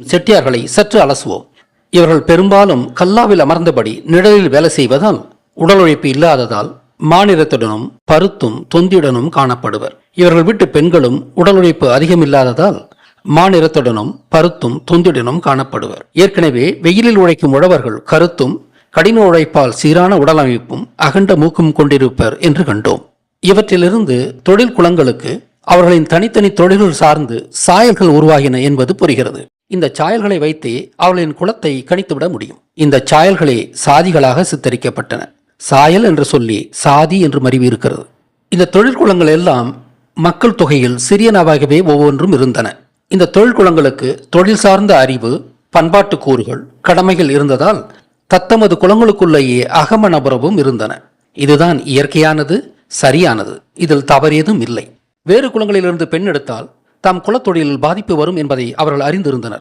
செட்டியார்களை சற்று அலசுவோம். இவர்கள் பெரும்பாலும் கல்லாவில் அமர்ந்தபடி நிழலில் வேலை செய்வதால் உடல் உழைப்பு இல்லாததால் மாநிறத்துடனும் பருத்தும் தொந்தியுடனும் காணப்படுவர். இவர்கள் வீட்டு பெண்களும் உடல் உழைப்பு அதிகமில்லாததால் மாநிறத்துடனும் பருத்தும் தொந்தியுடனும் காணப்படுவர். ஏற்கனவே வெயிலில் உழைக்கும் உழவர்கள் கருத்தும் கடின உழைப்பால் சீரான உடல் அமைப்பும் அகண்ட மூக்கும் கொண்டிருப்பர் என்று கண்டோம். இவற்றிலிருந்து தொழில் குலங்களுக்கு அவர்களின் தனித்தனி தொழில்கள் சார்ந்து சாயல்கள் உருவாகின என்பது புரிகிறது. இந்த சாயல்களை வைத்தே அவர்களின் குலத்தை கணித்துவிட முடியும். இந்த சாயல்களே சாதிகளாக சித்தரிக்கப்பட்டன. சாயல் என்று சொல்லி சாதி என்று மருவி இருக்கிறது. இந்த தொழிற்குலங்கள் எல்லாம் மக்கள் தொகையில் சிறியனவாகவே ஒவ்வொன்றும் இருந்தன. இந்த தொழிற்குலங்களுக்கு தொழில் சார்ந்த அறிவு, பண்பாட்டு கூறுகள், கடமைகள் இருந்ததால் தத்தமது குலங்களுக்குள்ளேயே அகம நபரவும் இருந்தன. இதுதான் இயற்கையானது, சரியானது. இதில் தவறேதும் இல்லை. வேறு குலங்களிலிருந்து பெண் எடுத்தால் தாம் குலத்தொழிலில் பாதிப்பு வரும் என்பதை அவர்கள் அறிந்திருந்தனர்.